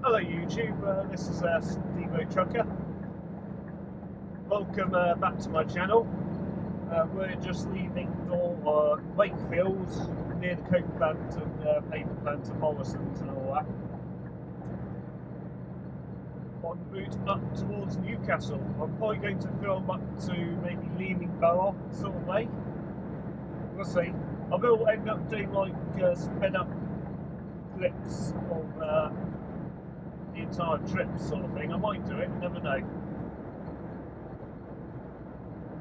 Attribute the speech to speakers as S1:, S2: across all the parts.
S1: Hello YouTube, this is Steve Trucker. Welcome back to my channel. We're just leaving Wakefield near the coke plant and paper plant and Morrison's and all that. En route up towards Newcastle. I'm probably going to film up to maybe Leaning Bar sort of way. We'll see. I will end up doing like sped up clips of the entire trip sort of thing. I might do it, never know.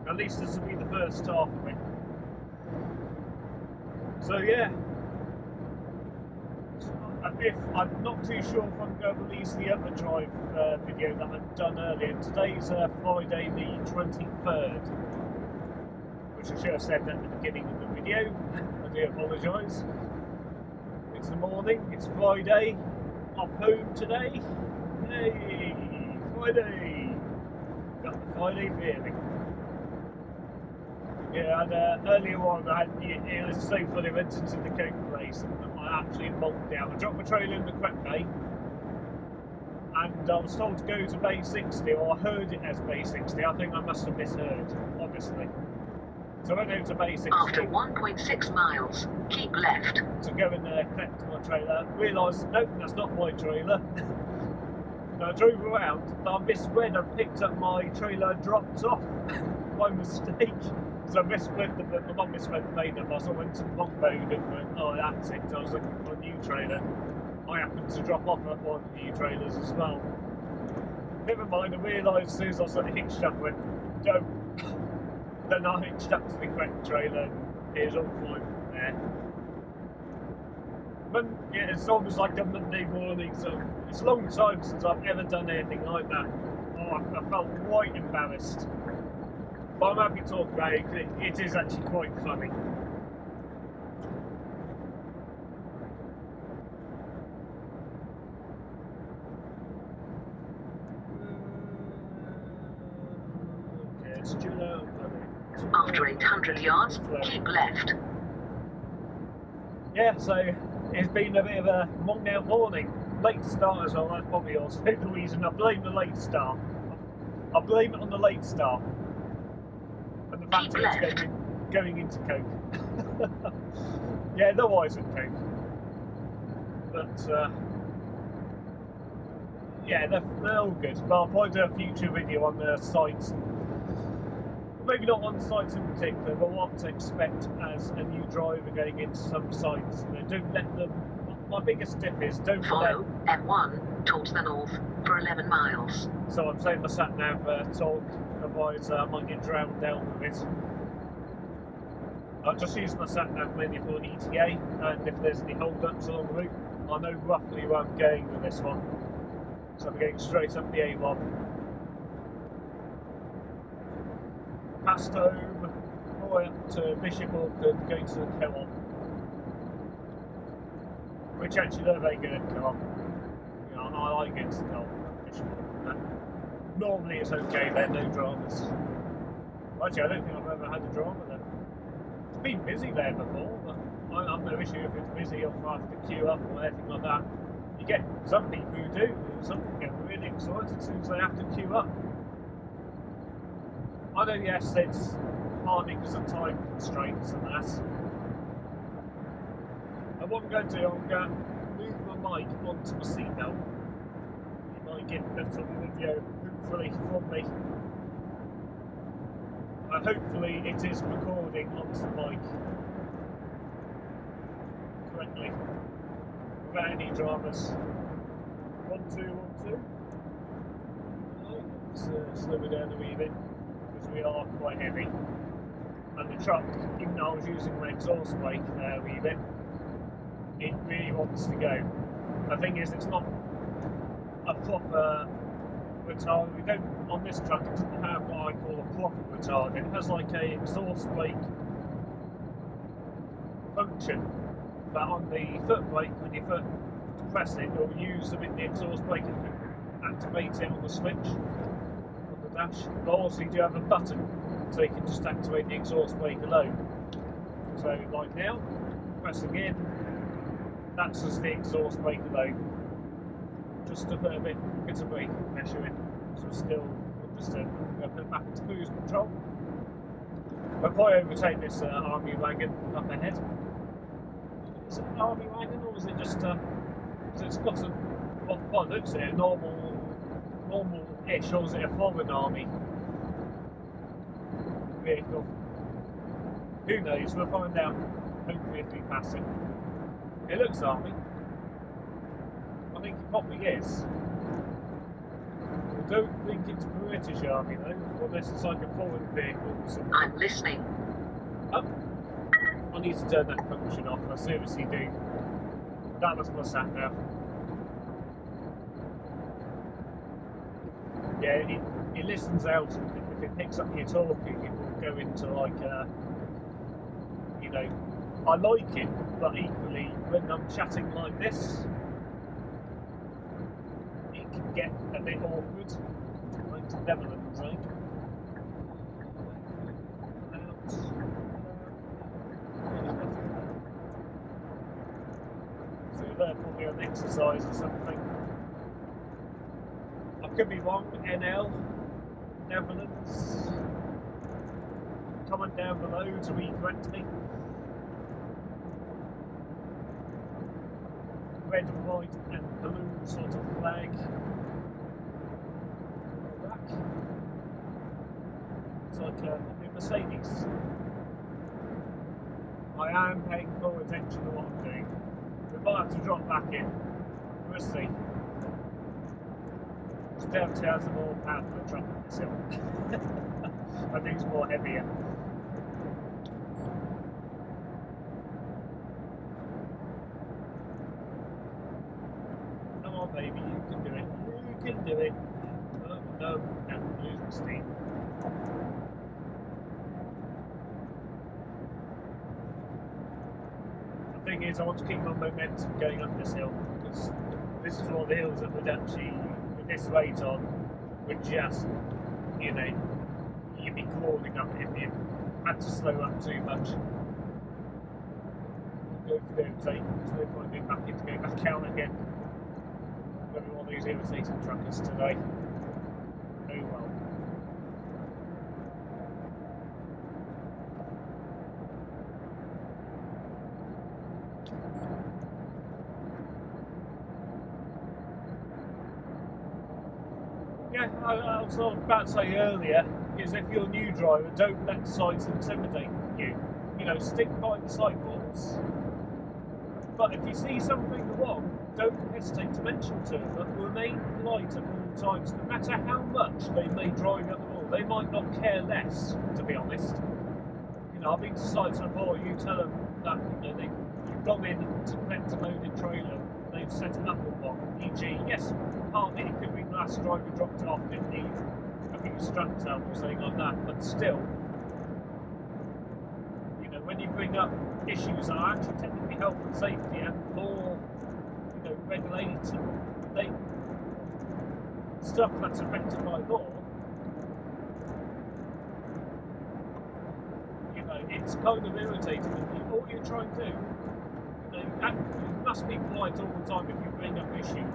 S1: At least this will be the first half of it. So yeah, I'm not too sure if I'm going to release the other drive video that I've done earlier. Today's Friday the 23rd, which I should have said at the beginning of the video. I do apologise. It's the morning, it's Friday. I'm home today. Hey, Friday! Got the Friday feeling. Yeah, and earlier on, it was so funny. I went into the coke place and I actually bolted down. I dropped my trailer in the crep bay, and I was told to go to bay 60, or I heard it as bay 60. I think I must have misheard, obviously. So I went over to bay 60.
S2: After 1.6 miles, keep left.
S1: To go and collect my trailer. Realised, nope, that's not my trailer. And I drove around, but I misread and picked up my trailer dropped off by mistake. So I misread the main number, so I went to the wrong mode and went, oh, that's it. So I was looking for a new trailer. I happened to drop off at one of the new trailers as well. Never mind, I realised as soon as I sort of hitched up, I went, don't. Then I hitched up to the correct trailer, it was all fine there. But yeah, it's almost like a Monday morning, so it's a long time since I've ever done anything like that. Oh, I felt quite embarrassed. But I'm happy to talk about it, because it is actually quite funny. Okay, it's July.
S2: After 800 yards, keep left.
S1: Yeah, so it's been a bit of a long out morning. Late start as well, that's probably also the reason. I blame the late start. I blame it on the late start. And the fact that it's going into coke. Yeah, they're wise at coke. But, yeah, they're all good. But I'll probably do a future video on the sites. Maybe not on sites in particular, but what to expect as a new driver going into some sites. You know, don't let them. My biggest tip is don't
S2: follow M1 towards the north for 11 miles.
S1: So I'm saying my sat nav talk, otherwise I might get drowned out with it. I'll just use my sat nav mainly for ETA, and if there's any hold-ups along the route, I know roughly where I'm going with this one. So I'm going straight up the A1. Past home, all the way up to Bishop Auckland, going to the co-op. Which actually they're very good at co-op. You know, I like going to the co-op at Bishop Auckland. Normally it's okay, there are no dramas. Actually, I don't think I've ever had a drama there. It's been busy there before, but I've no issue if it's busy or if I have to queue up or anything like that. You get some people who do, some people get really excited as soon as they have to queue up. I know, yes, it's partly because of time constraints and that. And what I'm going to do, I'm going to move my mic onto my seatbelt. You might get better video, hopefully, from me. And hopefully it is recording onto the mic correctly, without any dramas. 1, 2, 1, 2. Right, let's slow it down a wee bit. We are quite heavy, and the truck, even though I was using my exhaust brake there a wee bit, it really wants to go. The thing is, it's not a proper retard. We don't, on this truck, it doesn't have what I call a proper retard. It has like a exhaust brake function, but on the foot brake, when your foot press it, you'll use the exhaust brake and activate it on the switch. Dash, but also you do have a button so you can just activate the exhaust brake alone. So like now, pressing in, that's just the exhaust brake alone. just to put a bit of brake pressure in, so still just to put it back into cruise control. I'll probably overtake this army wagon up ahead. Is it an army wagon or is it just because it's got a, well, it looks like a normal-ish, or is it a foreign army vehicle? Who knows? We'll find out. Hopefully, if we pass it. It looks army. I think it probably is. I don't think it's British army though, unless it's like a foreign vehicle or something.
S2: I'm listening.
S1: Oh, I need to turn that function off. I seriously do. That was my sat nav. Yeah, it listens out, and if it picks up your talking, it will go into like you know, I like it, but equally when I'm chatting like this, it can get a bit awkward. Like the Netherlands, eh? So they're probably an exercise or something. I could be wrong. NL, Netherlands. Comment down below to re-correct me. Red, white, and blue sort of flag. Black. It's like a Mercedes. I am paying full attention to what I'm doing. We might have to drop back in. We'll see. It's definitely has a more powerful truck than this hill. I think it's more heavier. Come on, baby, you can do it. You can do it. Oh, no, I'm losing steam. The thing is, I want to keep my momentum going up this hill, because this is one of the hills that would actually, with this rate on, would just, you know, you'd be crawling up if you had to slow up too much. Go for the overtake, so they're probably be back in to go back out again. Maybe one of these irritating truckers today. Oh well. Yeah, I was about to say earlier, is if you're a new driver, don't let sights intimidate you. You know, stick by the sidewalks. But if you see something wrong, don't hesitate to mention to them, but remain polite at all times. No matter how much they may drive up the wall, they might not care less, to be honest. You know, I've been to sites before, you tell them that, you know, you've gone in to collect a loaded trailer, they've set it up with one, e.g. yes, partly it could be the last driver dropped it off, didn't need, I think it was strapped out or something like that, but still, you know, when you bring up issues that are actually technically health and safety and law, you know, regulated, stuff that's affected by law, you know, it's kind of irritating. All you're trying to do, you know, you must be polite all the time if you bring up issues.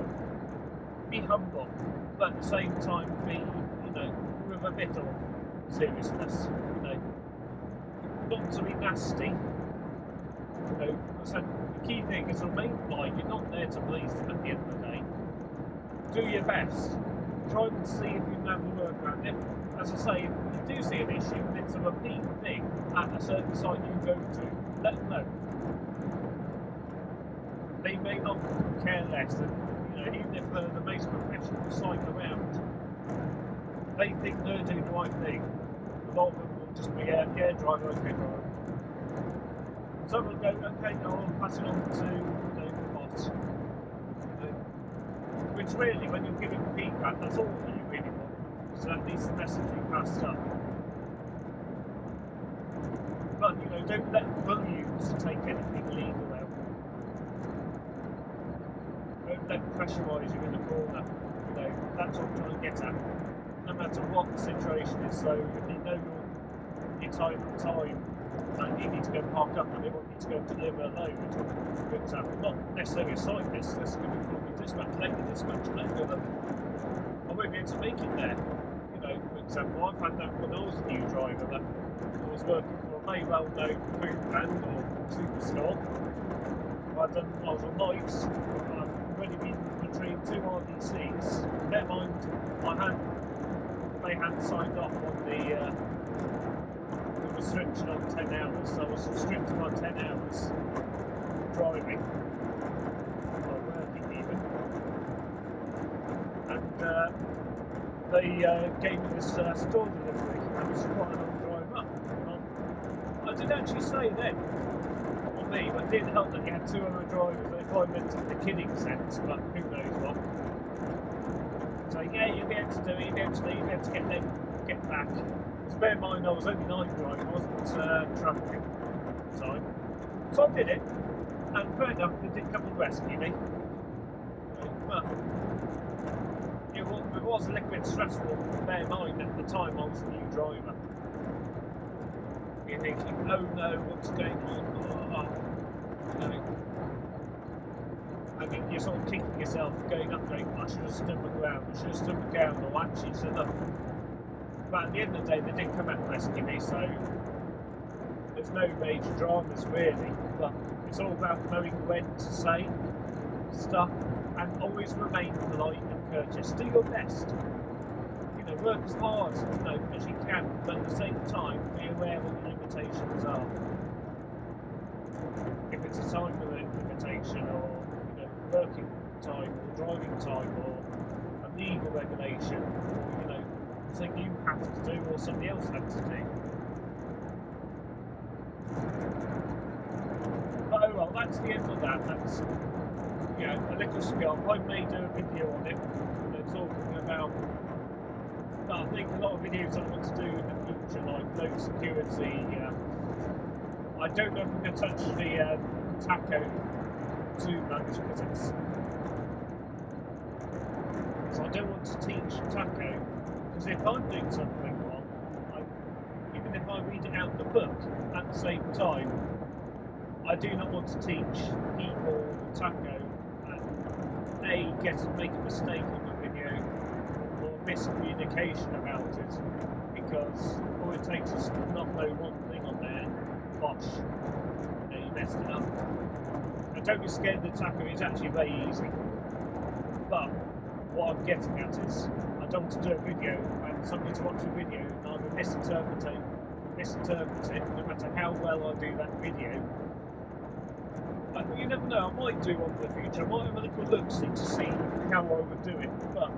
S1: Be humble, but at the same time be, you know, with a bit of seriousness, you know, not to be nasty. You know, so the key thing is remain polite. You're not there to please them at the end of the day. Do your best. Try and see if you can have a workaround. If, as I say, if you do see an issue and it's a repeat thing at a certain site you go to, let them know. They may not care less, and you know, even if they're the most professional site around, they think they're doing the right thing. A lot of them will just be, yeah, driver, okay, driver. Some will go, okay, no, I'll pass it on to, you know, the boss. Which really, when you're giving feedback, that's all that you really want. So that needs the message be passed up. But, you know, don't let volumes take anything legal out. Don't let pressurise you in the corner. You know, that's what I'm trying to get at. No matter what the situation is, so if you know your time and time, and you need to go park up and they want you to go deliver a load, for example, not necessarily a site list, this could be from your dispatch, let your dispatch know that I won't be able to make it there. You know, for example, I've had that when I was a new driver, that I was working for a very well-known food brand or superstore. I was on nights, I've already been between two RDCs, never mind, they hadn't signed off on the restriction on 10 hours, so I was restricted on 10 hours driving, or working even, and they gave me this store delivery, and this is quite a long drive up. I did actually say then, on me, but it didn't help that you had two other drivers, they probably meant it in the kidding sense, but who knows what. So yeah, you'll be able to do it, you'll be able to get back. Because bear in mind I was only night driving, I wasn't travelling at the time. So I did it, and fair enough, they did come and rescue me. But it was a little bit stressful, bear in mind at the time I was a new driver. You're thinking, oh no, what's going on? You know. I mean, you're sort of kicking yourself, going, I should have stood my ground, I should have stood my ground, or actually should have. But at the end of the day, they did come out and rescue me, so there's no major dramas really. But it's all about knowing when to say stuff and always remain polite and courteous. Do your best. You know, work as hard, you know, as you can, but at the same time, be aware what the limitations are. If it's a time limitation, or working time, or driving time, or a legal regulation, or you know, something you have to do or somebody else has to do. But oh well, that's the end of that. That's, you know, a little spiel. I may do a video on it, you know, talking about. But I think a lot of videos I want to do in the future, like load security. I don't know if I'm going to touch the tacho too much because I don't want to teach tacho, because if I'm doing something wrong, even if I read it out in the book at the same time, I do not want to teach people tacho and make a mistake on the video or miscommunication about it, because all it takes is to not know one thing on there, gosh, you messed it up. And don't be scared of the tacho, it's actually very easy. But what I'm getting at is, I don't want to do a video and somebody's watching a video and I will misinterpret it, no matter how well I do that video. And you never know, I might do one in the future, I might have a little look-see to see how I would do it, but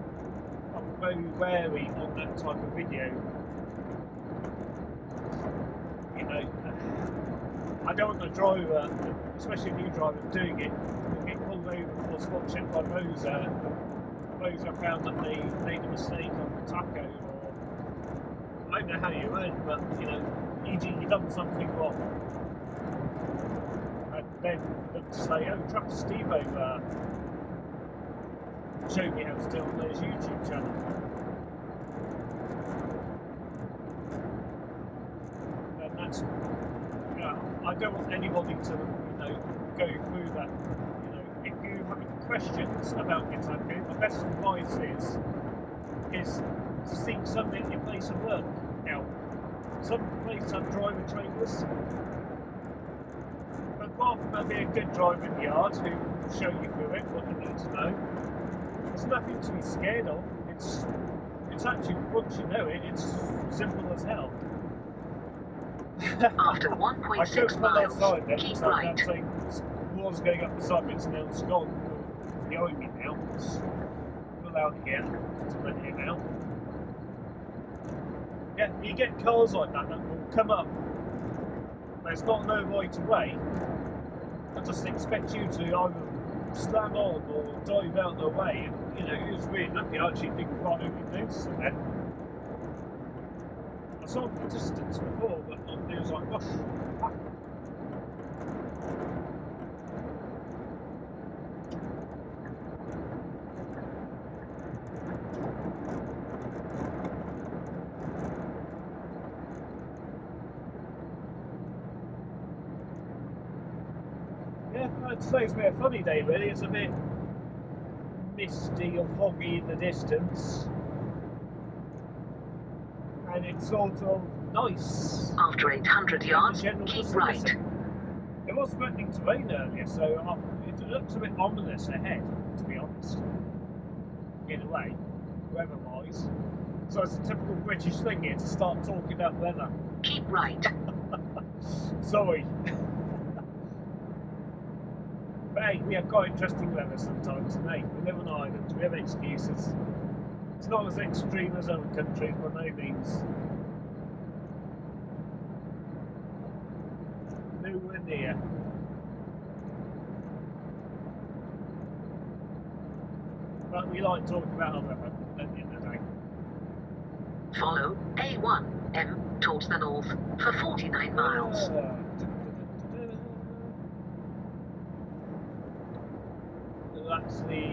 S1: I'm very wary on that type of video. You know, I don't want a driver, especially a new driver, doing it, get pulled over for spot check by Rosa. Rosa found that they made a mistake on the tacho, or I don't know how you learn, but you know, e.g. you've done something wrong, and then them to say, oh, Trucker Steve over showed me how to do it on his YouTube channel. And that's, you know, I don't want anybody to, you know, go through that. You know, if you have any questions about your tacho, the best advice is to seek somebody at your place of work help. Some places have driver trainers, but apart from that, be a good driver in the yard who will show you through it, what you need to know. There's nothing to be scared of. It's actually, once you know it, it's simple as hell.
S2: After 1.6 miles, keep right.
S1: That thing was going up beside me, it's now it's gone behind me now. It's pull out here to let him out. Yeah, you get cars like that will come up. There's not no right away. I just expect you to either slam on or dive out of the way. And, you know, it was really lucky. I actually didn't quite even notice it then. I saw it from a distance before, but it was like, gosh. today's a bit of a funny day really. It's a bit misty or foggy in the distance, and it's sort of nice.
S2: After 800 yards, keep right.
S1: It was threatening to rain earlier, so it looks a bit ominous ahead, to be honest. In a way, weather-wise. So it's a typical British thing here to start talking about weather.
S2: Keep right.
S1: Sorry. But hey, we have quite interesting weather sometimes, and hey, we live on an island, we have excuses. It's not as extreme as other countries, by no means. Nowhere near. But we like talking about our weather at the end of the day.
S2: Follow A1M towards the north for 49 miles.
S1: That's the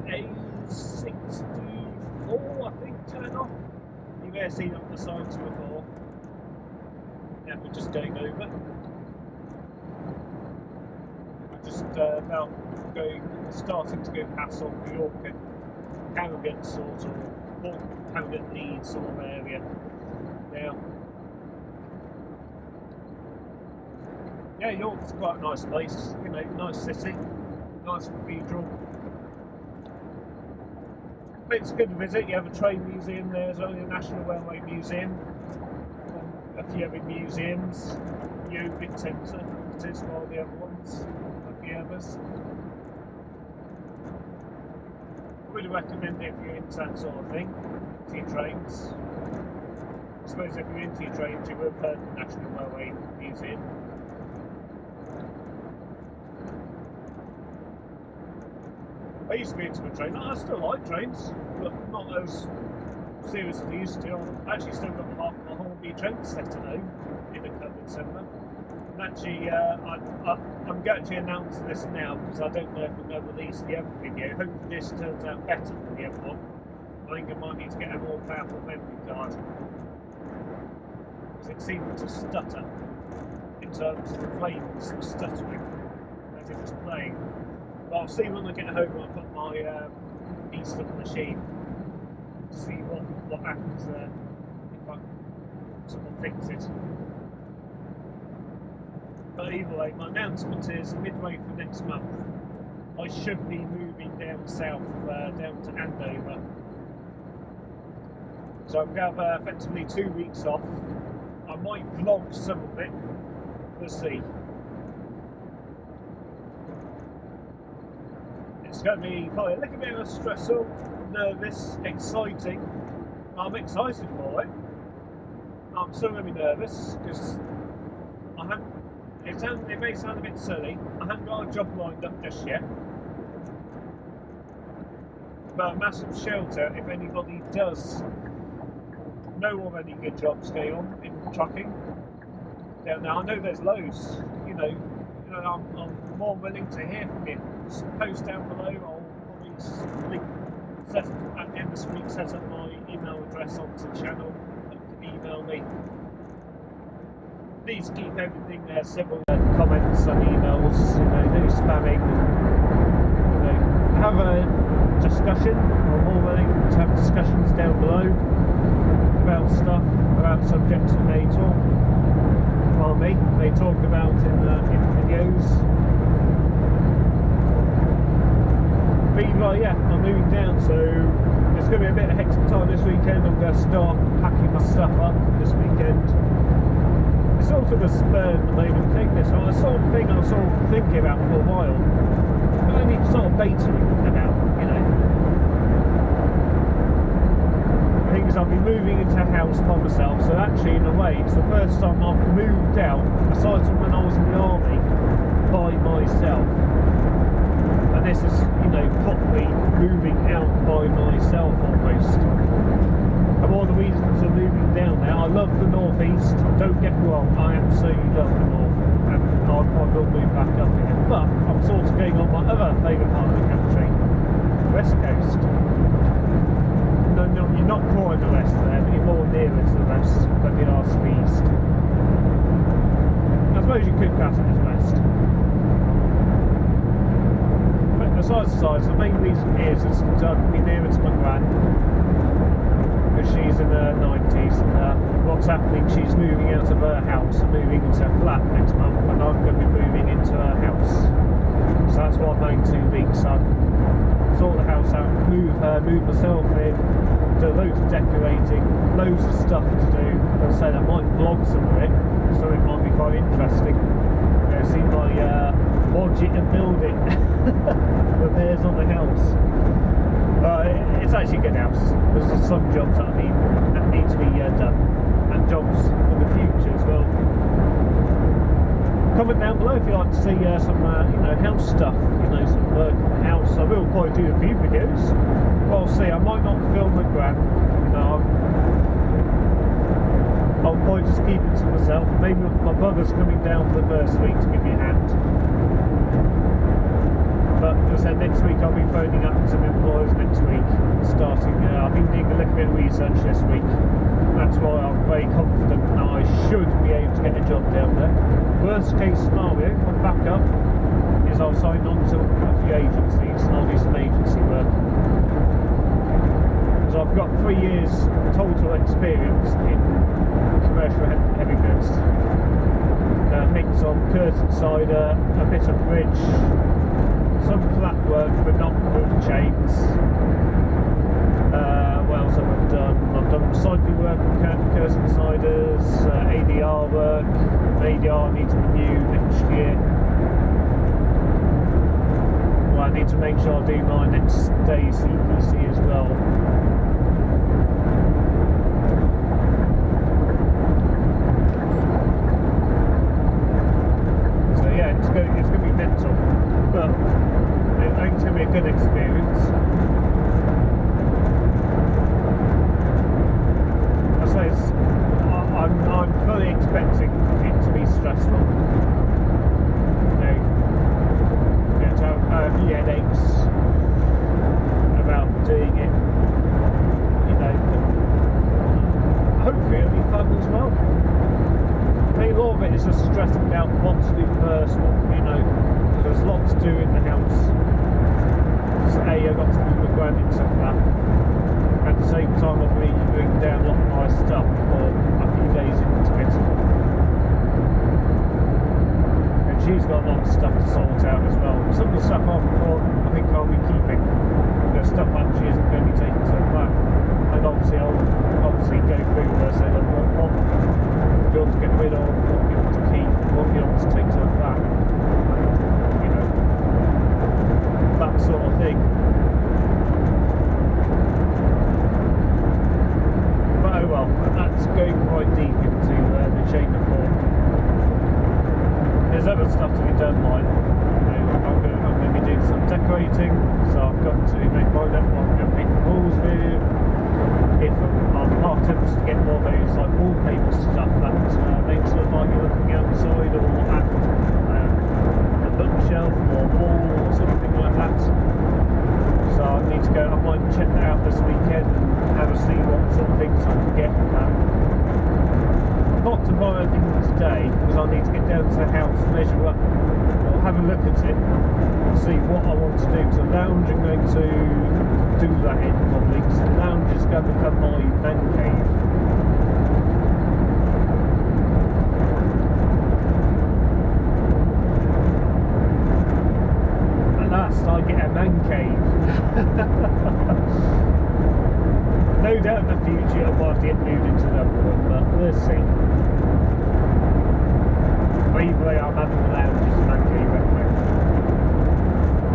S1: A64, I think, turn off. You may have seen it on the signs before. Yeah, we're just going over. We're just about starting to go past on New York and Harrogate sort of, or Harrogate Leeds sort of area now. Yeah, York's quite a nice place, you know, nice city, nice cathedral. But it's good to visit. You have a train museum there as well, the National Railway Museum, and a few other museums, Yeovil Centre, it is one of the other ones, a few others. I would recommend it if you're into that sort of thing, to your trains. I suppose if you're into your trains, you will have heard the National Railway Museum. I used to be into a train. I still like trains, but not as serious as I used to. I've actually still got my Hornby train set at home in a cupboard somewhere. And actually, I'm going to announce this now because I don't know if I'm going to release the other video. Hopefully this turns out better than the other one. I think I might need to get a more powerful memory card because it seemed to stutter in terms of the flames stuttering as it was playing. But I'll see when I get home when I put my piece on the machine to see what happens there if I sort of fix it. But either way, my announcement is midway for next month. I should be moving down south, down to Andover. So I'm going to have effectively 2 weeks off. I might vlog some of it. We'll see. It's going to be probably a little bit of stressful, nervous, exciting. I'm excited for it. I'm still going to be nervous because I haven't. It may sound a bit silly. I haven't got a job lined up just yet. But a massive shelter if anybody does know of any good jobs going on in trucking. Now I know there's loads. You know, I'm more willing to hear from you. Just post down below. I'll probably link at the end of this week. Set up my email address onto the channel. You can email me. Please keep everything there civil. Comments and emails. You know, no spamming. You know, have a discussion. I'm more willing to have discussions down below about stuff, about subjects that they talk. Well, they talk about in videos. But yeah, I'm moving down, so it's going to be a bit of hectic time this weekend. I'm going to start packing my stuff up this weekend. It's sort of a spur of the moment thing. This sort of thing I was sort of thinking about for a while. But only sort of bantering about, you know. The thing is, I'll be moving into a house by myself, so actually, in a way, it's the first time I've moved out, aside from when I was in the army, by myself. And this is, you know, properly moving out by myself almost. And one of the reasons for moving down there, I love the northeast, don't get me wrong, I absolutely love the north, and I will move back up again. But I'm sort of going on my other favourite part of the country, west coast. No, you're not quite the west there, but you're more nearer to the west than you are to the east. I suppose you could class it as west. besides the size, the main reason is so I can be nearer to my gran, because she's in her 90s, and what's happening, she's moving out of her house and moving into a flat next month, and I'm going to be moving into her house. So that's why I'm going 2 weeks. So sort the house out, move her, move myself in, do loads of decorating, loads of stuff to do. As I said, I might vlog some of it, so it might be quite interesting. You know, see my budget and build it repairs on the house. It's actually a good house. There's some jobs that need to be done, and jobs in the future as well. Comment down below if you'd like to see some you know, house stuff, you know, some work in the house. I will probably do a few videos. Well, I'll see. I might not film the gran. You know, I'll probably just keep it to myself. Maybe my brother's coming down for the first week to give me a hand. But as I said, next week I'll be phoning up some employers next week. Starting, I've been doing a little bit of research this week. That's why I'm very confident that I should be able to get a job down there. Worst case scenario, my backup is I'll sign on to a few agencies and I'll do some agency work. Because I've got 3 years total experience in commercial heavy goods. A mix of curtain cider, a bit of bridge, some flat work but not with chains. What else have I done? I've done cycling work with curtain ciders, ADR work. ADR needs to renew next year. Well, I need to make sure I do my next day CPC as well. So yeah, it's going to be mental, but I think it's going to be a good experience. I'm fully expecting it to be stressful. You know, to have a few headaches about doing it. You know, hopefully it'll be fun as well. I think a lot of it is just stressing about what to do first. You know, there's lots to do in the house. So I've got to move my gran into that. At the same time, I'll be bringing down a lot of my stuff for a few days into it. And she's got a lot of stuff to sort out as well. Some of the stuff I think I'll be keeping. The stuff that she isn't going to be taking to the flat. And obviously I'll go through with her, say, look, what do you want to get rid of, what do you want to keep, what do you want to take to the flat. You know, that sort of thing. Oh well, that's going quite deep into the chain of thought. There's other stuff to be done, like, you know, I'm going to be doing some decorating, so I've got to make mine up what I'm going to paint the walls with. If I'm half tempted to get more of those like wallpaper stuff that makes it look like you're looking outside, or at a bookshelf or wall or something like that. So I need to go, I might check that out this weekend and have a see what sort of things I can get from that. Not to buy anything today, because I need to get down to the house, measure up, or have a look at it, and see what I want to do. So the lounge I'm going to do that in probably, because the lounge is going to become my man cave. I get a man cave. No doubt in the future I'll have to get moved into another one, but we'll see. But either way, I'm having the lounge as a man cave anyway.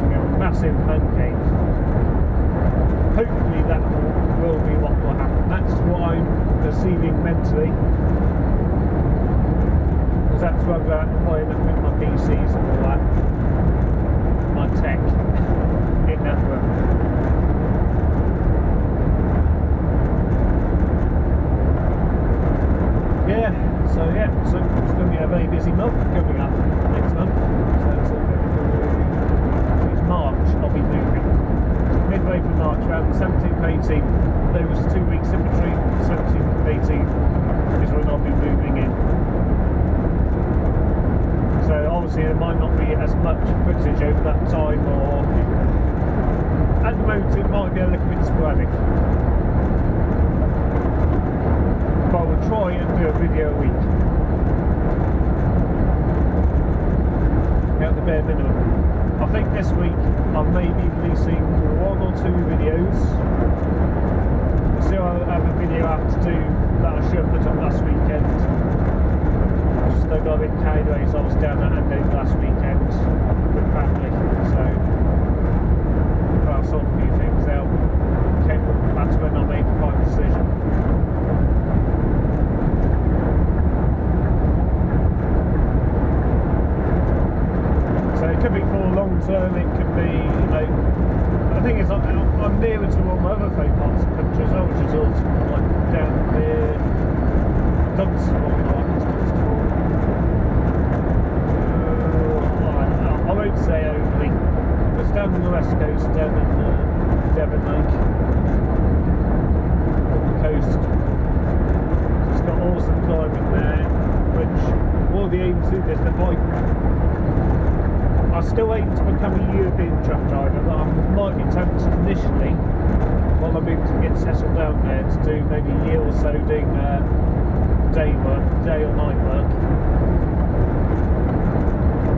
S1: You know, a massive man cave. Hopefully that will be what will happen. That's what I'm perceiving mentally. Because that's where I'm going to play with my PCs and all that. My tech in that room. So it's going to be a very busy month coming up next month. So it's March I'll be moving. Midway from March, around the 17th, 18th. Those 2 weeks in between, 17th and 18th, is when I'll be moving in. So obviously there might not be as much footage over that time, or roads it might be a little bit sporadic. But I will try and do a video a week. At the bare minimum. I think this week I may be releasing 1 or 2 videos. I still have a video I have to do that I should have put up last weekend. I just got a bit carried away, so I was down at Andover last weekend with family. So I saw a few things out. That's when I made the final decision. It could be for long term, it could be, you know, the thing is, I'm nearer to all my other favourite parts of the country as well, which is also like down near Dunstable, I won't say overly, but it's down on the west coast, down in Devon Lake, on the coast. It's got awesome climbing there, which one of the aims to this, I still aim to become a European truck driver, but I might be tempted initially, while I'm able to get settled down there, to do maybe a year or so doing day or night work.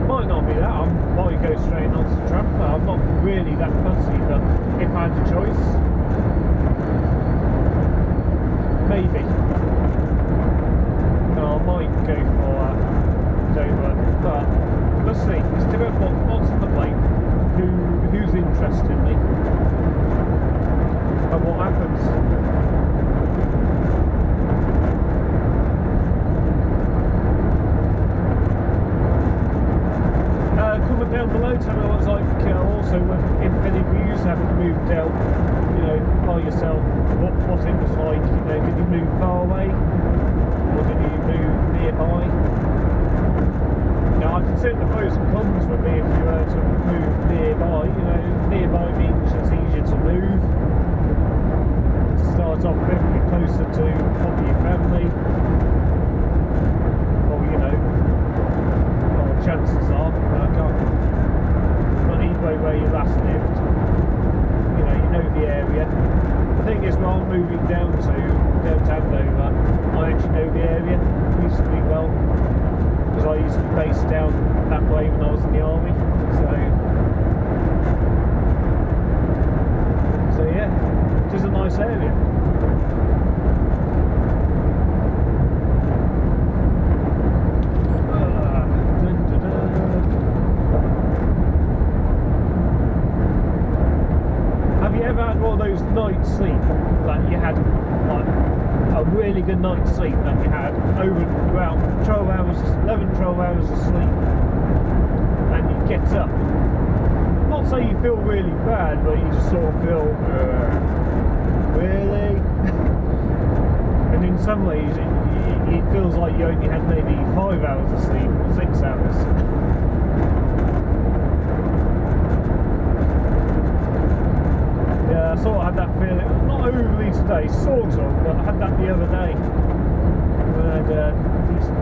S1: Might not be that, I might go straight onto the truck. I'm not really that fussy, but if I had a choice, maybe. No, I might go for day work, but let's see, it's different what's on the plate, who's interested in me, and what happens. Comment down below, tell me what it's like, also if any of you haven't moved out, you know, by yourself, what it was like, you know, did you move far away, or did you move nearby? Now, I can see the pros and cons would be if you were to move nearby. You know, nearby means it's easier to move. To start off with, you're closer to probably your family. Or, you know, well, chances are, I can't. But either where you last lived, you know the area. The thing is, while I'm moving down to Andover, I actually know the area reasonably well. Because I used to be based down that way when I was in the army, so yeah, it is a nice area. Have you ever had one of those nights sleep that you had, like a really good night's sleep that you had over about 12 hours of sleep, and you get up, not say you feel really bad, but you just sort of feel really and in some ways it feels like you only had maybe 5 hours of sleep or 6 hours. Yeah, I sort of had that feeling, not overly today, sort of, but I had that the other day. When I had decent,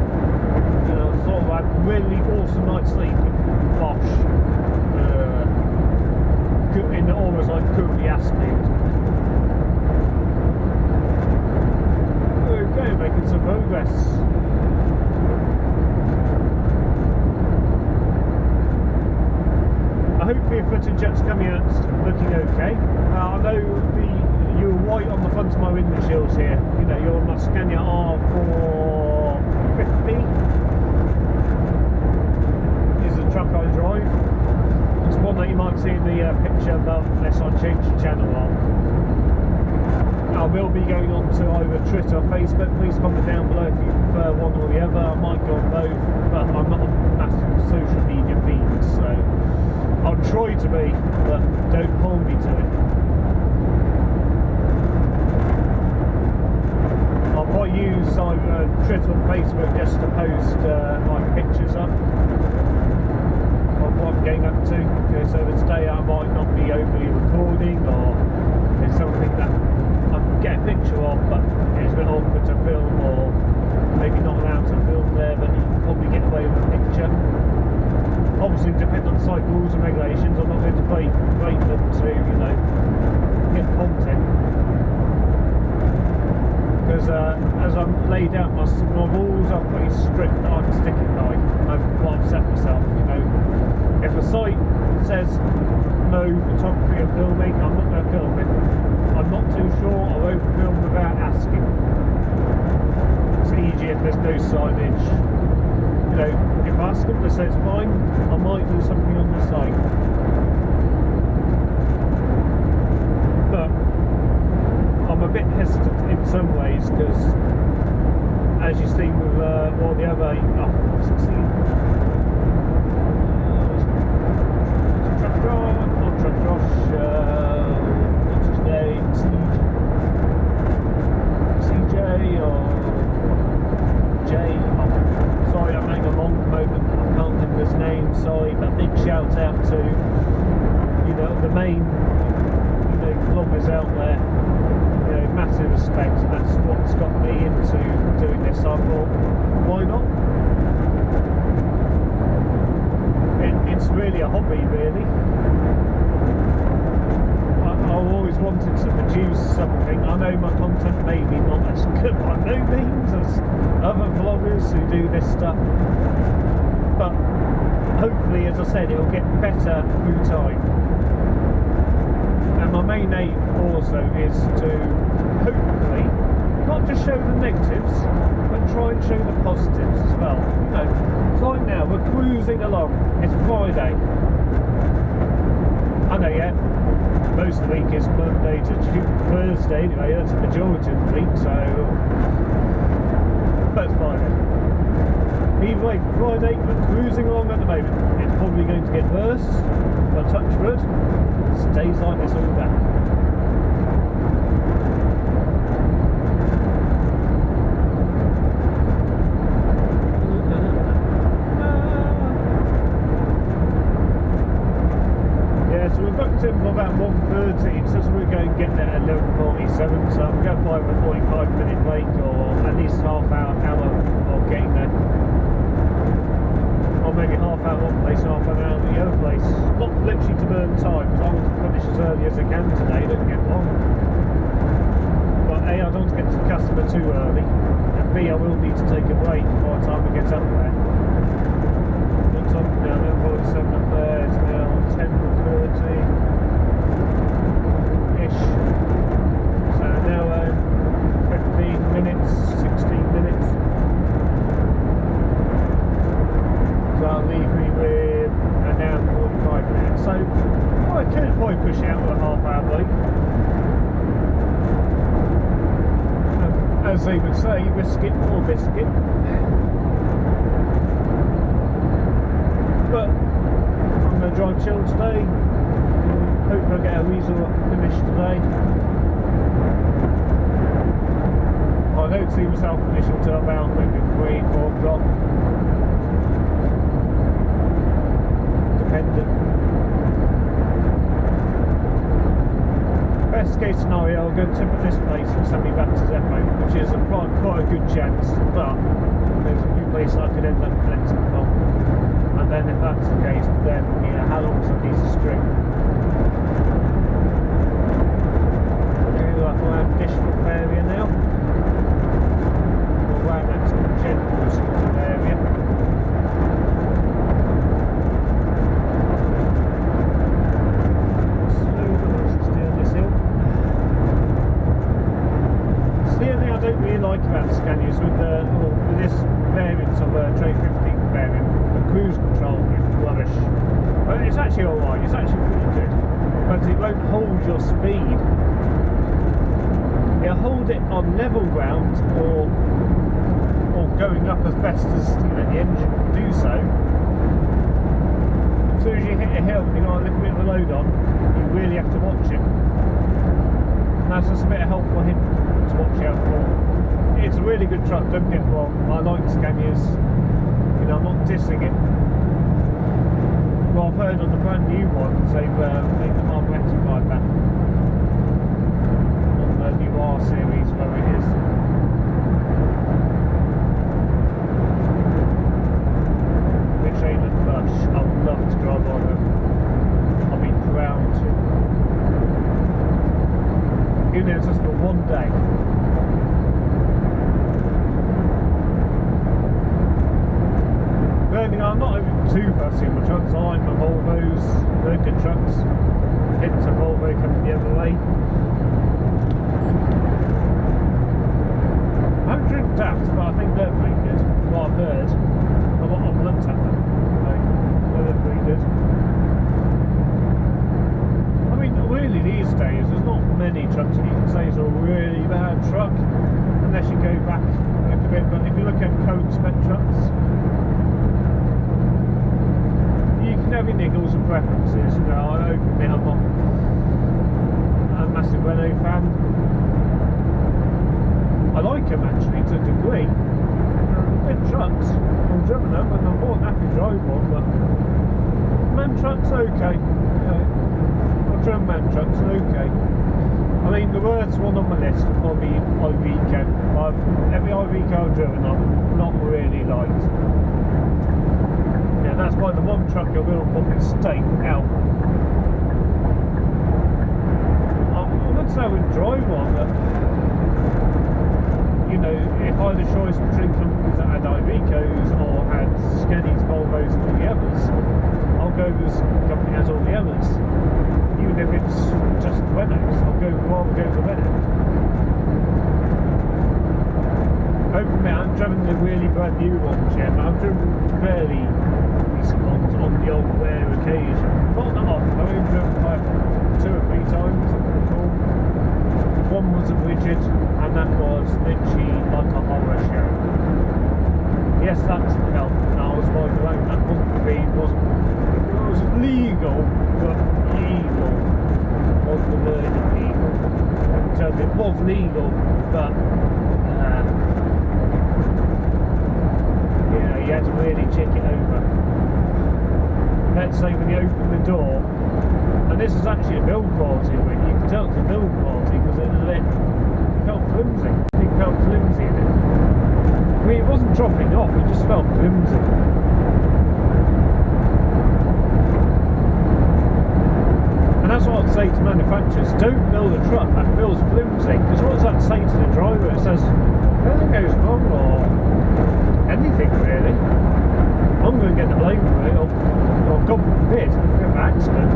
S1: you know, sort of had really awesome night's sleep, bosh, in almost like currently speed. Okay, making some progress. Hopefully the footage that's coming out is looking okay. I know you're white on the front of my windshields here. You know, you're on my Scania R450 is the truck I drive. It's one that you might see in the picture above, unless I change the channel on. I will be going on to either Twitter or Facebook. Please comment down below if you prefer one or the other. I might go on both, but I'm not on massive social media feeds, so I'll try to be, but don't hold me to it. I'll probably use either Twitter or Facebook just to post my pictures up of what I'm getting up to. Okay, so today I might not be overly recording, or it's something that I can get a picture of, but it's a bit awkward to film, or maybe not allowed to film there, but you can probably get away with a picture. Obviously, depending on site rules and regulations, I'm not going to break them to, you know, content. Because as I'm laid out my rules, I'm pretty strict that I'm sticking by. I've set myself, you know. If a site says no photography or filming, I'm not going to film it. I'm not too sure, I won't film without asking. It's easier if there's no signage. You know, if I ask them, they say it's fine, I might do something on the site. But I'm a bit hesitant in some ways because, as you see with all the other, what's it seen? What's his name? CJ or Jay? Oh, sorry, I'm having a long moment. I can't think of his name. Sorry, but big shout out to, you know, the main, you know, vloggers out there. You know, massive respect, and that's what's got me into doing this. So I thought, why not? It's really a hobby, really. I've always wanted to produce something. I know my content may be not as good by no means as other vloggers who do this stuff, but hopefully, as I said, it'll get better through time. And my main aim also is to hopefully not just show the negatives, but try and show the positives as well. You know, right now we're cruising along. It's Friday. I know, yeah. Most of the week is Monday to Thursday, anyway, that's the majority of the week, so that's Friday. Either way, for Friday, we're cruising along at the moment. It's probably going to get worse, but touch wood, stays like this all back. So we've booked in for about 1:30. It says we're going to get there at 11:47, so I'm going to buy a 45-minute break or at least hour of getting there. Or maybe half hour one place, half an hour the other place. Not literally to burn time, because I want to finish as early as I can today, don't get wrong. But A, I don't want to get to the customer too early, and B, I will need to take a break by the time we get up there. Looks like now, 11:47 up there, it's now 10:30-ish. So now 15 minutes, 16 minutes. So that'll leave me with an hour and 45 minutes. So I could probably push it out with a half-hour break. As they would say, risk it or biscuit. But I'm going to drive chill today. Hope I get a reasonable finish today. I don't see myself finishing till about maybe 3-4 o'clock. Dependent. Best case scenario, I'll go tip at this place and send me back to Zeppo, which is quite a good chance, but there's a few places I could end up collecting from. And then if that's the case, then you know, how long's a piece of string? Around District area now, or around that sort of general sort of area. Let's down this hill. It's the only thing I don't really like about Scanias with this variant of Tray 15 variant, the cruise control is rubbish. Well, it's actually alright, it's actually pretty good, but it won't hold your speed. It'll hold it on level ground or going up as best as you know, the engine can do so. As soon as you hit a hill and you've got a little bit of a load on, you really have to watch it. And that's just a bit of help for him to watch out for. It's a really good truck, don't get me wrong. I like Scanias. You know, I'm not dissing it. Well, I've heard on the brand new ones they've made them rectified that. The new R series where it is. Which ain't a lush. I would love to drive on them. I'll be proud to. assuming it's just for one day. Really, I'm not too fussy on my trucks. I like my Volvos, they're good trucks. Hence a Volvo coming the other way. I haven't driven Daft, but I think they're pretty good. What I've heard. I've looked at them. They're pretty good. I mean, really these days, there's not many trucks that you can say is a really bad truck, unless you go back a little bit. But if you look at code spec trucks, you can have your niggles and preferences. You know, I openly, I'm not a massive Renault fan. I like them actually to a degree. They're good trucks. I've driven them and I'm more than happy to drive one, but man trucks okay. I've driven man trucks, okay. I mean, the worst one on my list would probably Iveco. Every Iveco I've driven I've not really liked. Yeah, that's why the one truck I will probably stake out. I would say I would drive one, but you know, if I had a choice between companies that had Ivecos or had Skennies, Volvos and all the others, I'll go with this company that has all the others. Even if it's just Renaults, I'll go with Renault. Hopefully, I haven't driven the really brand new ones yet, but I've driven fairly decent ones on the old rare occasion. Not that often, I've only driven like 2 or 3 times, I recall. One was a widget, and that was literally like a horror show. Yes, that's help. I was right around. That wasn't legal, but evil. Was the word illegal? It was legal, but you know, you had to really check it over. Let's say when you open the door, and this is actually a build quality, but you can tell it's a build quality because it felt flimsy. It felt flimsy in it. I mean, it wasn't dropping off, it just felt flimsy. And that's what I'd say to manufacturers: don't build a truck that feels flimsy, because what does that say to the driver? It says nothing goes wrong or anything really. I'm going to get the blame for it, or God forbid, if we have an accident.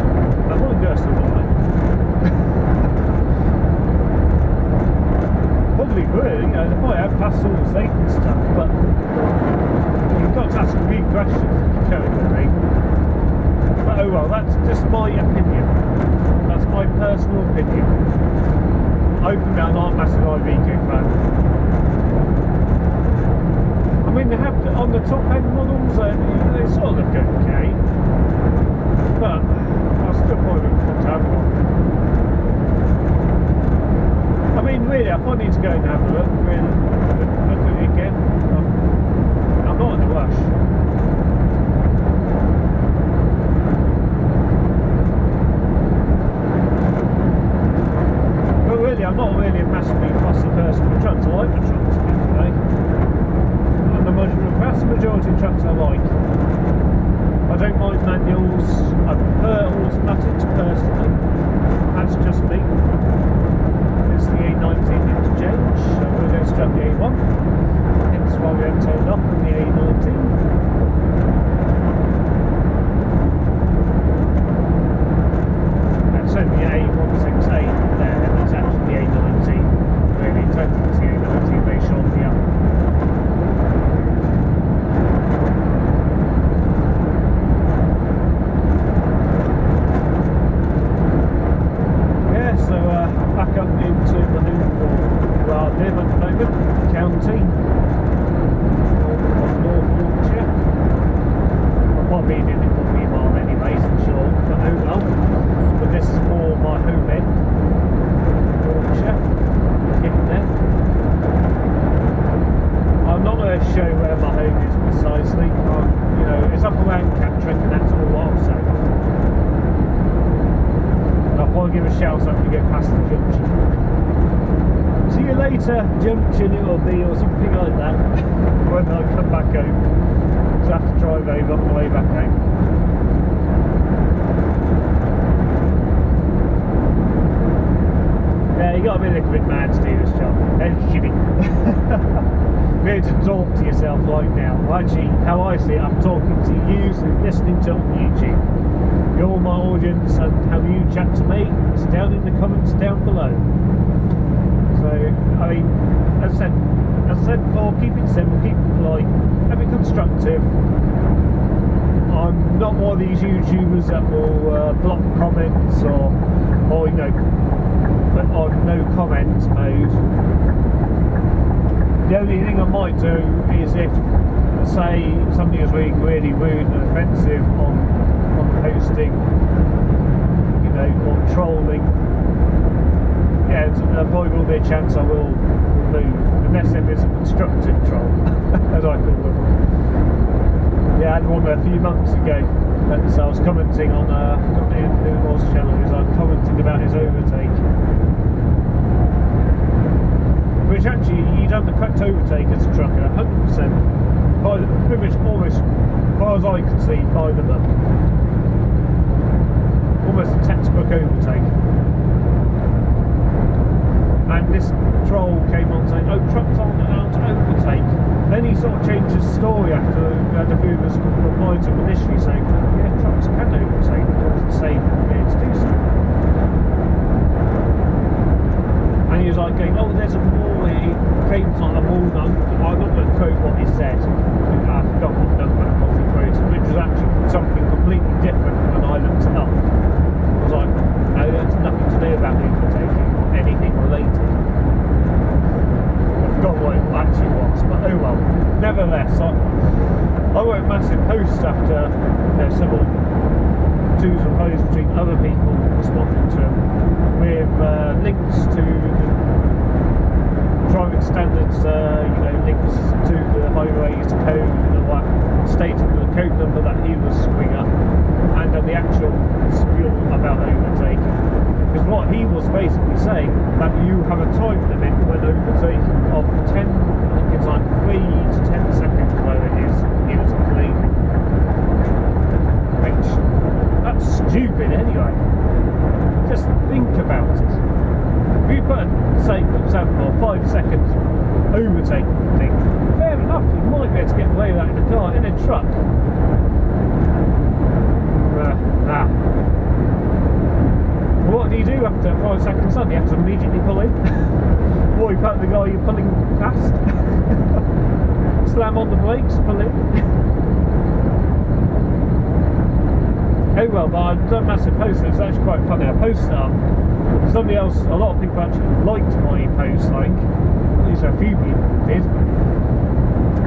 S1: I won't go somewhere like probably would, you know, they might have passed all the safety stuff, but you've got to ask a few questions if you carry with me. But oh well, that's just my opinion. That's my personal opinion. Openly, I'm not a massive Iveco fan. I mean, they have on the top end models, they sort of look okay, but I still probably wouldn't want to have one. I mean, really, I probably need to go and have a look, really, look at it again. I'm not in a rush. But really, I'm not really a massively fussy person with trucks. I like the trucks, anyway. The vast majority of trucks I like. I don't mind manuals, I prefer automatics personally. That's just me. It's the A19 interchange, so we're going to strap the A1. Hence why we haven't turned off from the A19. That's only the A168 there, and it's actually the A19. Really, it's actually the A19 they shot me up. Back up into the where I live at the moment, county of North Yorkshire. I've probably been in it for a wee while anyway, so sure, but oh well. But this is more my home end, Yorkshire, getting there. I'm not going to show where my home is precisely. You know, it's up around Catterick, and that's all I'll say. I'll probably give a shout out to get past the junction. See you later, junction it will be, or something like that, when I come back home. So I have to drive over on the way back home. Yeah, you got to be a little bit mad to do this job. Kidding. Be able to talk to yourself right now. Well, actually, how I see it, I'm talking to you, so listening to it on YouTube. You're my audience, and how you chat to me is down in the comments down below. So, I mean, as I said before, keep it simple, keep it polite, and be constructive. I'm not one of these YouTubers that will block comments or you know, put on no comments mode. The only thing I might do is if, say, something is really rude and offensive on posting, you know, or trolling. Yeah, there probably will be a chance I will remove, unless if it's a constructive troll, as I call them. Yeah, I had one a few months ago, and so I was commenting on, I forgot who it was channel, I was commenting about his overtake. Which actually, he done the correct overtake as a trucker, 100%, pretty much almost, as far as I could see, by the book. Almost a textbook overtake. And this troll came on saying, oh, trucks aren't allowed to overtake. Then he sort of changed his story after a few of us replied to him initially saying, yeah, trucks can overtake because it's safe here to do so. And he was like going, oh, there's a wall here. He claims like a wall. I'm not going to quote what he said. I forgot what number it was he quoted, which was actually something completely different when I looked it up. I was like, no, that's nothing to do about overtaking or anything related. I forgot what it actually was, but oh well. Nevertheless, I wrote massive posts after several twos and throws between other people responding to them with links to driving standards, you know, links to the highways code and all that, stating the code number that he was screwing up, and the actual spiel about overtaking. Because what he was basically saying, that you have a time limit when overtaking of 10, I think it's like 3 to 10 seconds where it is, he was claiming. Which, that's stupid anyway. Just think about it. If you put, say, for example, 5 seconds overtaking thing, fair enough, you might be able to get away with that in a car. In a truck, nah. What do you do after 5 seconds on? You have to immediately pull in? Or you put the guy you're pulling past? Slam on the brakes, pull in? Oh well, but I've done massive posts, it's actually quite funny. I posted up. Somebody else, a lot of people actually liked my post, like, at least a few people did.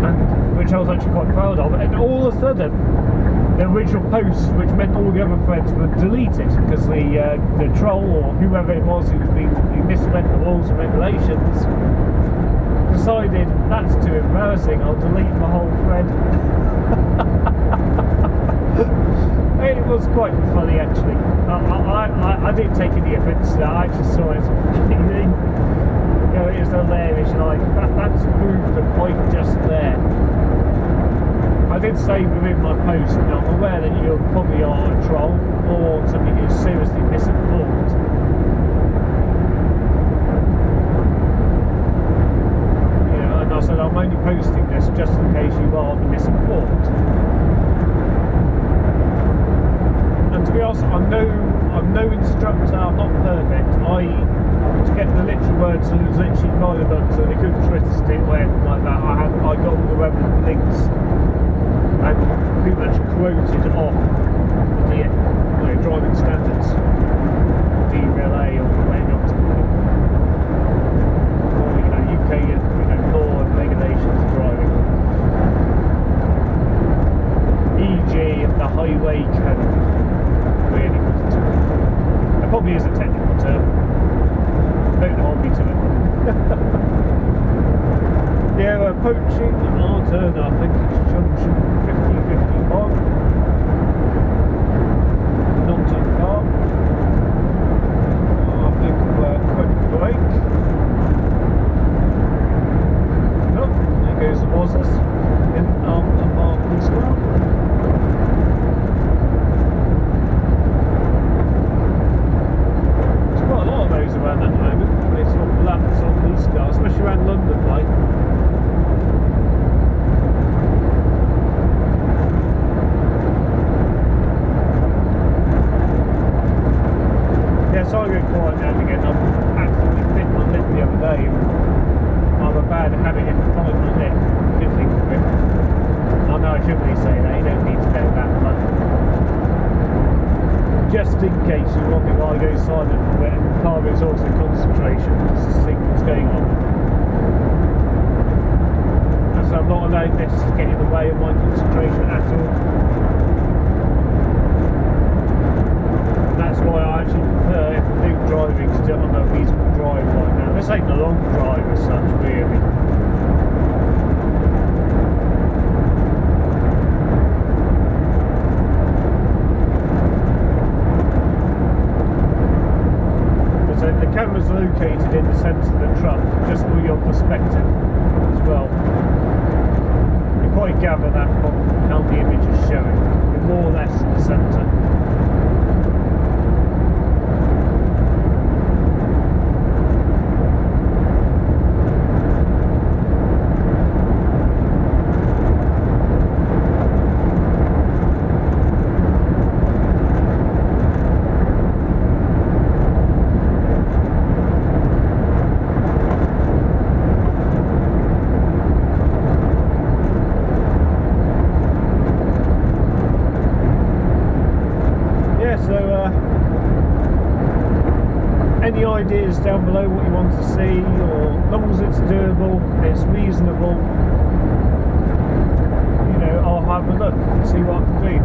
S1: And which I was actually quite proud of. And all of a sudden, the original post, which meant all the other threads were deleted because the troll or whoever it was who misread the rules and regulations decided that's too embarrassing, I'll delete my whole thread. It was quite funny actually. I didn't take any offence to that. I actually saw it. You know, it was hilarious. Like that's proved the point just there. I did say within my post, you know, I'm aware that you probably are a troll or somebody who's seriously misinformed. You know, and I said I'm only posting this just in case you are misinformed. And to be honest, I'm no instructor, I'm not perfect. To get the literal words, so it was literally by the book, so they couldn't twist it or anything like that. I got all the relevant links and pretty much quoted off the driving standards, DVLA or whatever you want to call it, or UK law and regulations of driving, e.g. the highway code. Really good term. It probably is a technical term. Don't hold me to it. Yeah, we're approaching our turn, I think it's junction 50-51. Not too far. I think we're quick brake. Nope, there goes the buzzers in the marking square. There's quite a lot of those around at the moment. It's Yes, I go quiet now and again. I'm absolutely bit my lip the other day. I'm a bad habit if I bite my lip. Good thing for it. I know I shouldn't really say that. You don't need to know that, but just in case you're wondering why I go silent for a bit, part of it's also concentration, just to see what's going on. And so I'm not allowed this to get in the way of my concentration at all. That's why I actually prefer, if I do driving, to do it on a reasonable drive right now. This ain't a long drive as such, really. So the camera's located in the centre of the truck, just for your perspective as well. You probably gather that from how the image is showing. You're more or less in the centre. Any ideas down below what you want to see, or as long as it's doable, it's reasonable, you know, I'll have a look and see what I can do.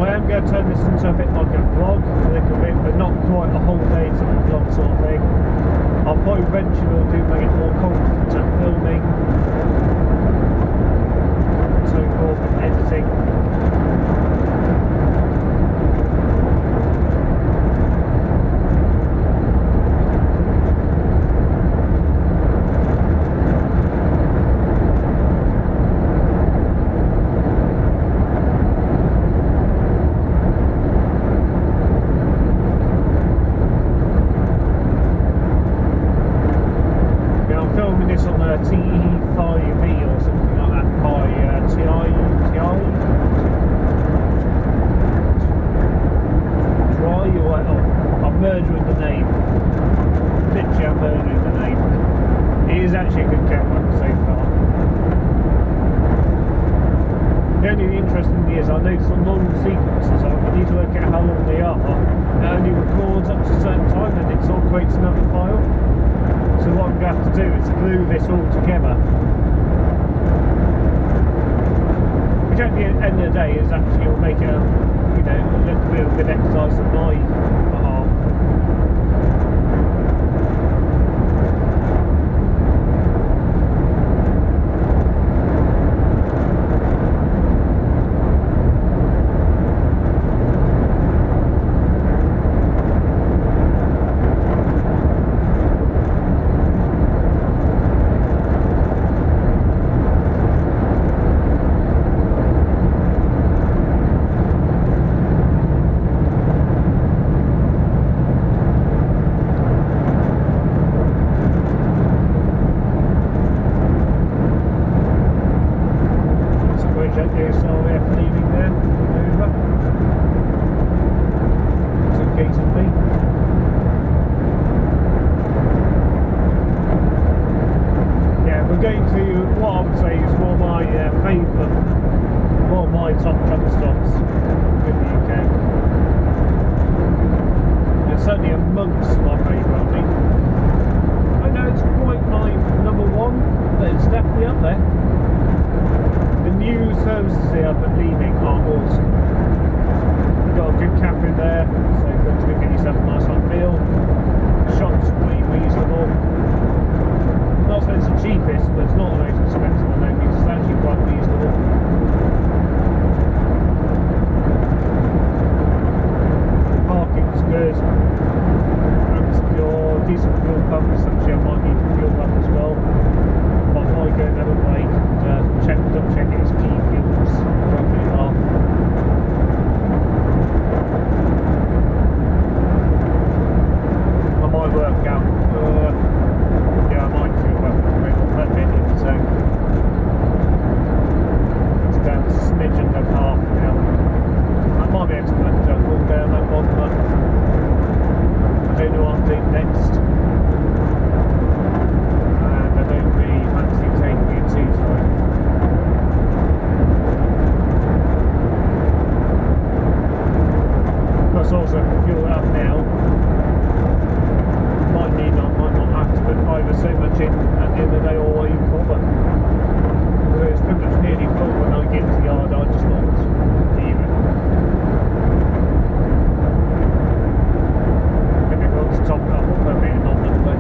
S1: I am going to turn this into a bit like a vlog, a little bit, but not quite a whole day to a vlog sort of thing. I'll probably eventually will do make it more confident at filming, and so forth, and editing. On a pt1 or something like that by TI Dry or what? Oh, I'm murdering the name. Literally, I'm murdering the name. It is actually a good camera so far. The only interesting thing is I noticed on long sequences I need to work out how long they are. It only records up to a certain time and it sort of creates another file. So what I'm going to have to do is glue this all together. Which at the end of the day is actually will make it a, you know, a little bit of a good exercise on my behalf. Plus also if I fuel it up now, might not have to put either so much in at the end of the day or even bother. But it's pretty much nearly full when I get to the yard, I just not leave it. Maybe if I want to top it up, I'll put a bit in on that way.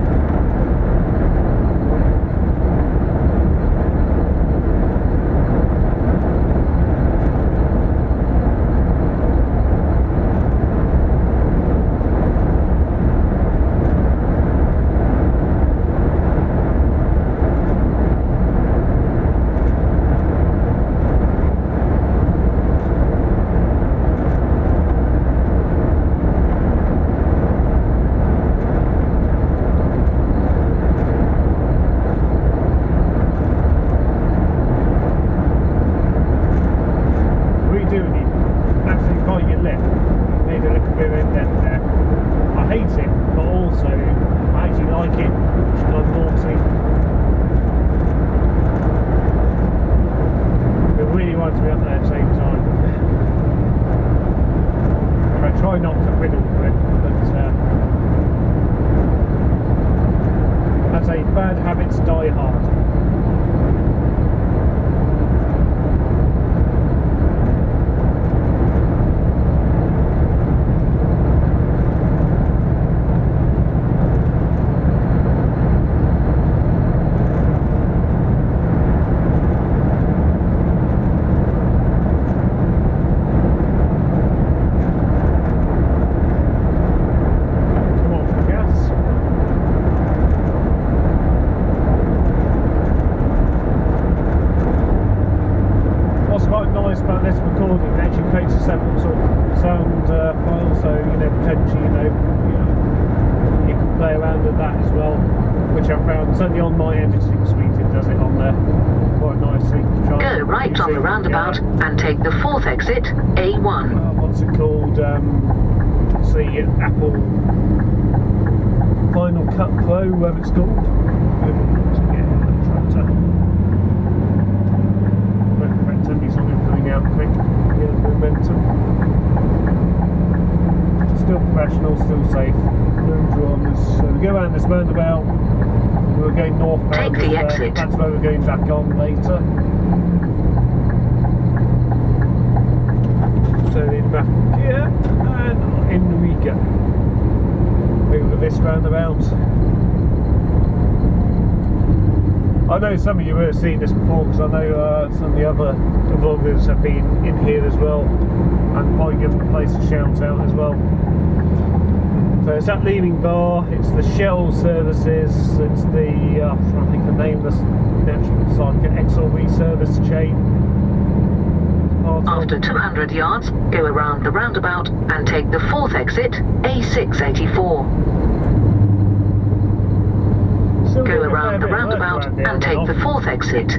S1: Bad habits die hard. Certainly on my editing suite it does it on there quite nicely.
S2: Go right on the roundabout and take the 4th exit, A1.
S1: What's it called? It's the Apple Final Cut Pro, whatever it's called. Momentum, he's not coming out quick. Yeah, momentum. Still professional, still safe. No dramas. So we go around this roundabout. We're going northbound.
S2: Take the exit.
S1: That's where we're going back on later. Turning back here and in we go. Over this roundabout. I know some of you have seen this before because I know some of the other vloggers have been in here as well and probably given the place a shout out as well. So it's that leaving bar, it's the Shell services, it's the, I'm trying to think of the name of the actual site, XLV service chain.
S2: After 200 yards, go around the roundabout and take the 4th exit, A684. Go around the roundabout and take the 4th exit.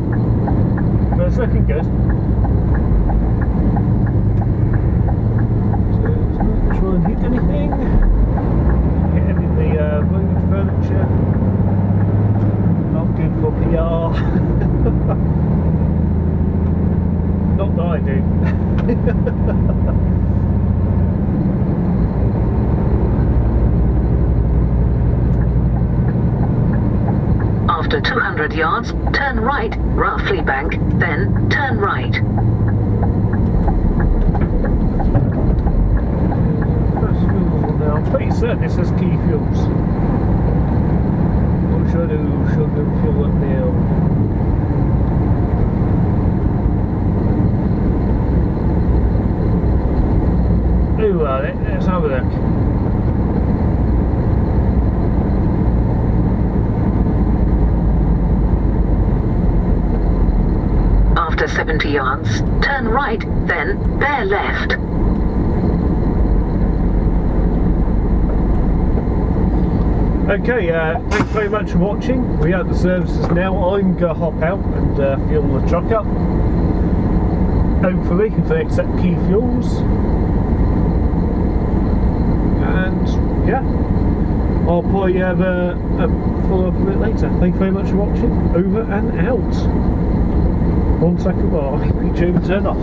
S1: But it's looking good. So let's not try and hit anything. Road furniture, not good for PR. Not that I do.
S2: After 200 yards, turn right, roughly bank, then turn right.
S1: I'm pretty certain this says key fuels. What should I do? Should I go fuel up now? Oh well, let's have a look.
S2: After 70 yards, turn right, then bear left.
S1: Okay, thanks very much for watching. We have the services now. I'm going to hop out and fuel the truck up. Hopefully, if they accept key fuels. And yeah, I'll probably have a follow up a bit later. Thank you very much for watching. Over and out. 1 second while I keep you turned off.